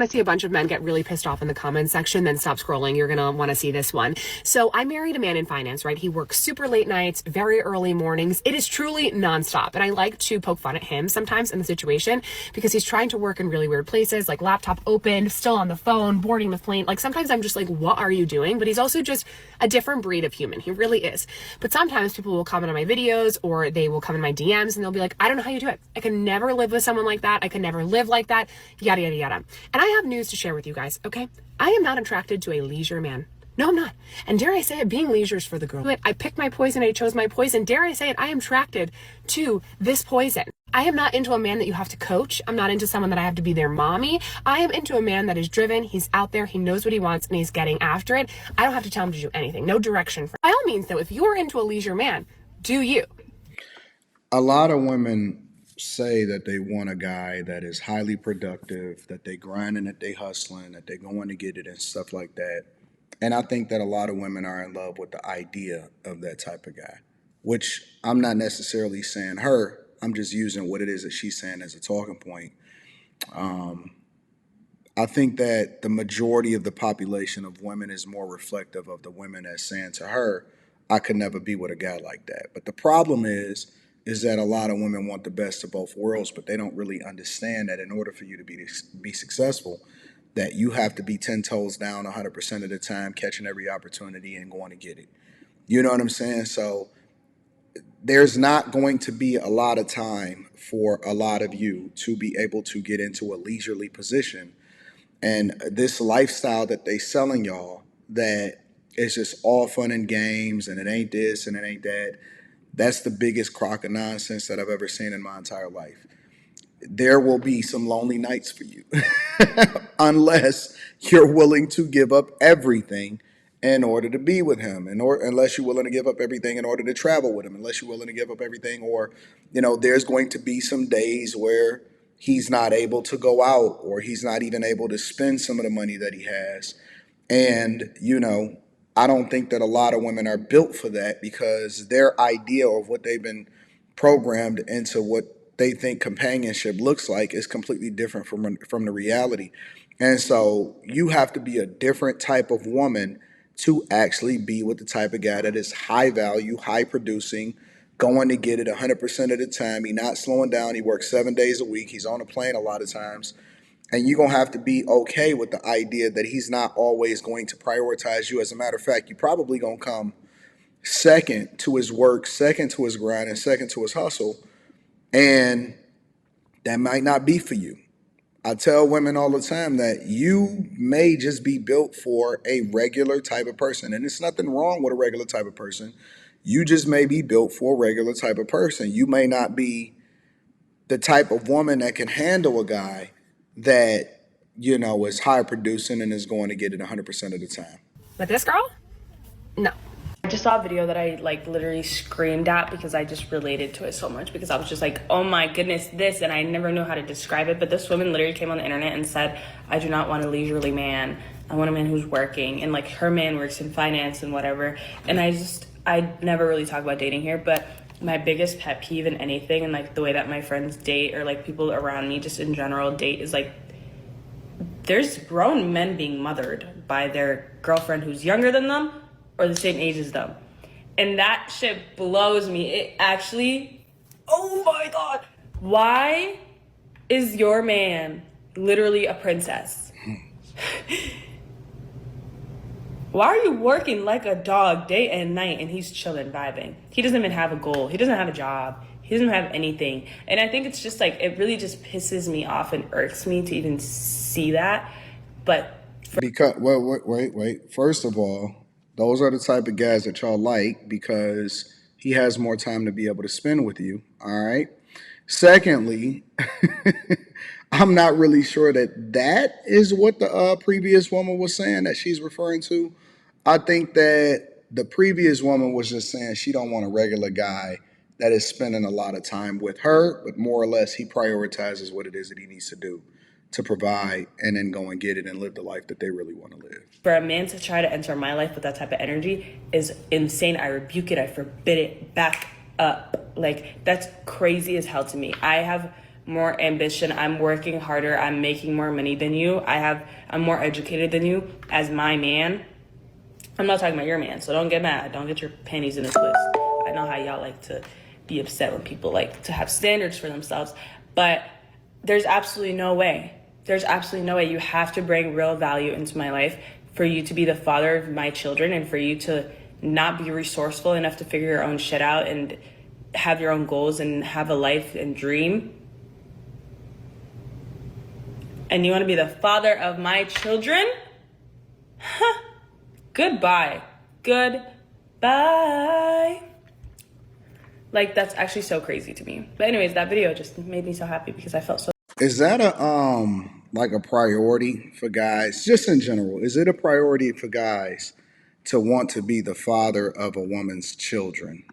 want to see a bunch of men get really pissed off in the comments section, then stop scrolling. You're going to want to see this one. So I married a man in finance, right? He works super late nights, very early mornings. It is truly nonstop. And I like to poke fun at him sometimes in the situation because he's trying to work in really weird places, like laptop open, still on the phone, boarding the plane. Like sometimes I'm just like, what are you doing? But he's also just a different breed of human. He really is. But sometimes people will comment on my videos or they will come in my DMs and they'll be like, I don't know how you do it. I can never live with someone like that. I can never live like that. Yada, yada, yada. And I have news to share with you guys, okay? I am not attracted to a leisure man. No, I'm not. And dare I say it, being leisure is for the girl. I picked my poison, I chose my poison. Dare I say it, I am attracted to this poison. I am not into a man that you have to coach. I'm not into someone that I have to be their mommy. I am into a man that is driven. He's out there. He knows what he wants and he's getting after it. I don't have to tell him to do anything. No direction. By all means, though, if you're into a leisure man, do you? A lot of women say that they want a guy that is highly productive, that they grinding, that they hustling, that they going to get it and stuff like that. And I think that a lot of women are in love with the idea of that type of guy, which I'm not necessarily saying her. I'm just using what it is that she's saying as a talking point. I think that the majority of the population of women is more reflective of the women that's saying to her, I could never be with a guy like that. But the problem is that a lot of women want the best of both worlds, but they don't really understand that in order for you to be successful, that you have to be 10 toes down 100% of the time, catching every opportunity and going to get it. You know what I'm saying? So there's not going to be a lot of time for a lot of you to be able to get into a leisurely position. And this lifestyle that they selling y'all, that it's just all fun and games and it ain't this and it ain't that, that's the biggest crock of nonsense that I've ever seen in my entire life. There will be some lonely nights for you unless you're willing to give up everything in order to be with him, unless you're willing to give up everything in order to travel with him, unless you're willing to give up everything, or, there's going to be some days where he's not able to go out or he's not even able to spend some of the money that he has. And, I don't think that a lot of women are built for that because their idea of what they've been programmed into what they think companionship looks like is completely different from the reality. And so you have to be a different type of woman to actually be with the type of guy that is high value, high producing, going to get it 100% of the time. He's not slowing down. He works 7 days a week. He's on a plane a lot of times. And you're going to have to be okay with the idea that he's not always going to prioritize you. As a matter of fact, you're probably going to come second to his work, second to his grind, and second to his hustle. And that might not be for you. I tell women all the time that you may just be built for a regular type of person. And there's nothing wrong with a regular type of person. You just may be built for a regular type of person. You may not be the type of woman that can handle a guy that, is high producing and is going to get it 100% of the time. But this girl? No. I just saw a video that I literally screamed at because I just related to it so much, because I was just like, oh my goodness, this, and I never knew how to describe it. But this woman literally came on the internet and said, I do not want a leisurely man. I want a man who's working. And her man works in finance and whatever. And I never really talk about dating here, but my biggest pet peeve in anything and the way that my friends date or people around me just in general date is there's grown men being mothered by their girlfriend who's younger than them or the same age as them. And that shit blows me. It actually, oh my God. Why is your man literally a princess? Why are you working like a dog day and night and he's chilling, vibing? He doesn't even have a goal. He doesn't have a job. He doesn't have anything. And I think it's just it really just pisses me off and irks me to even see that. But because, wait. First of all, those are the type of guys that y'all like because he has more time to be able to spend with you. All right. Secondly, I'm not really sure that is what the previous woman was saying that she's referring to. I think that the previous woman was just saying she don't want a regular guy that is spending a lot of time with her, but more or less he prioritizes what it is that he needs to do to provide and then go and get it and live the life that they really want to live. For a man to try to enter my life with that type of energy is insane. I rebuke it. I forbid it. Back up. That's crazy as hell to me. I have more ambition. I'm working harder. I'm making more money than you. I'm more educated than you as my man. I'm not talking about your man, so don't get mad. Don't get your panties in a twist. I know how y'all like to be upset when people like to have standards for themselves, but there's absolutely no way. There's absolutely no way. You have to bring real value into my life for you to be the father of my children and for you to not be resourceful enough to figure your own shit out and have your own goals and have a life and dream. And you want to be the father of my children? Huh. Goodbye. Goodbye. Like, that's actually so crazy to me. But anyways, that video just made me so happy because I felt so. Is that a like a priority for guys, just in general? Is it a priority for guys to want to be the father of a woman's children?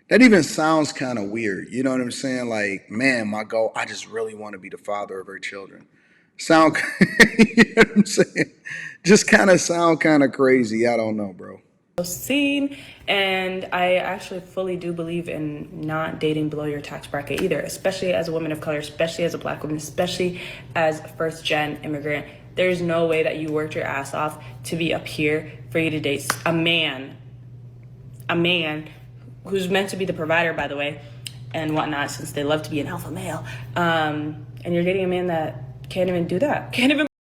That even sounds kind of weird. You know what I'm saying? Like, man, my goal, I just really want to be the father of her children. Sound, you know what I'm saying? Just kind of sound kind of crazy. I don't know, bro. Seen, and I actually fully do believe in not dating below your tax bracket either, especially as a woman of color, especially as a Black woman, especially as a first-gen immigrant. There's no way that you worked your ass off to be up here for you to date a man who's meant to be the provider, by the way, and whatnot, since they love to be an alpha male. And you're dating a man that can't even do that.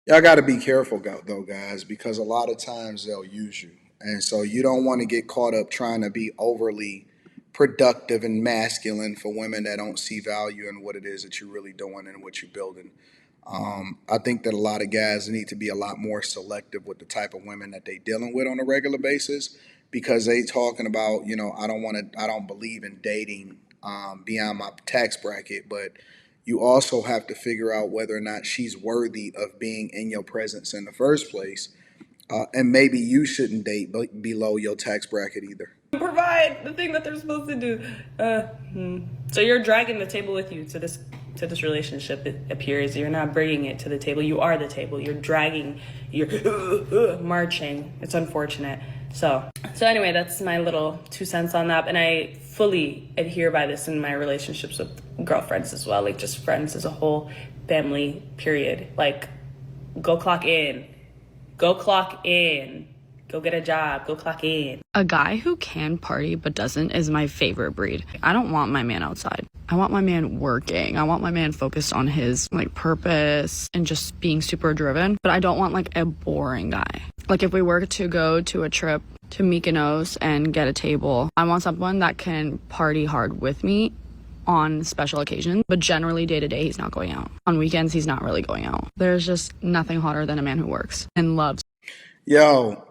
Y'all got to be careful, though, guys, because a lot of times they'll use you. And so you don't want to get caught up trying to be overly productive and masculine for women that don't see value in what it is that you're really doing and what you're building. I think that a lot of guys need to be a lot more selective with the type of women that they dealing with on a regular basis, because they talking about, I don't believe in dating beyond my tax bracket, but you also have to figure out whether or not she's worthy of being in your presence in the first place. And maybe you shouldn't date below your tax bracket either. Provide the thing that they're supposed to do. So you're dragging the table with you to this relationship. It appears you're not bringing it to the table. You are the table. You're dragging. You're marching. It's unfortunate. So anyway, that's my little 2 cents on that. And I fully adhere by this in my relationships with girlfriends as well. Like, just friends as a whole, family. Period. Like, go clock in. Go clock in. Go get a job. Go clock in. A guy who can party but doesn't is my favorite breed. I don't want my man outside. I want my man working. I want my man focused on his purpose and just being super driven. But I don't want a boring guy. If we were to go to a trip to Mykonos and get a table, I want someone that can party hard with me on special occasions, but generally day to day he's not going out. On weekends he's not really going out. There's just nothing hotter than a man who works and loves. Yo,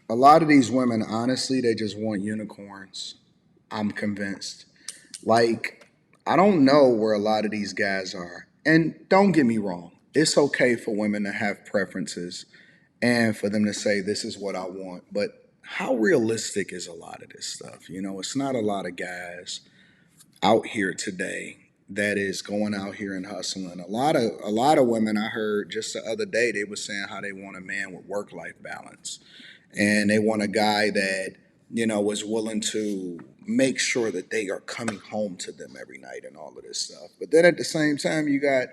a lot of these women, honestly, they just want unicorns. I'm convinced. I don't know where a lot of these guys are. And don't get me wrong, it's okay for women to have preferences and for them to say, this is what I want. But how realistic is a lot of this stuff? It's not a lot of guys out here today that is going out here and hustling. A lot of women, I heard just the other day, they were saying how they want a man with work-life balance. And they want a guy that, is willing to make sure that they are coming home to them every night and all of this stuff. But then at the same time, you got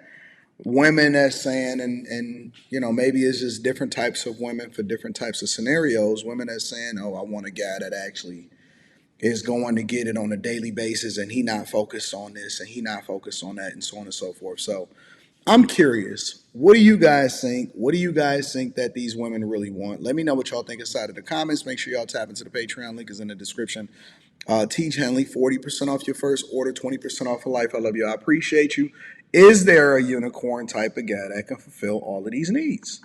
women that's saying, and maybe it's just different types of women for different types of scenarios, women that's saying, oh, I want a guy that actually is going to get it on a daily basis and he not focused on this and he not focused on that and so on and so forth. So I'm curious, what do you guys think? What do you guys think that these women really want? Let me know what y'all think inside of the comments. Make sure y'all tap into the Patreon. Link is in the description. Teach Henley, 40% off your first order, 20% off for life. I love you. I appreciate you. Is there a unicorn type of guy that can fulfill all of these needs?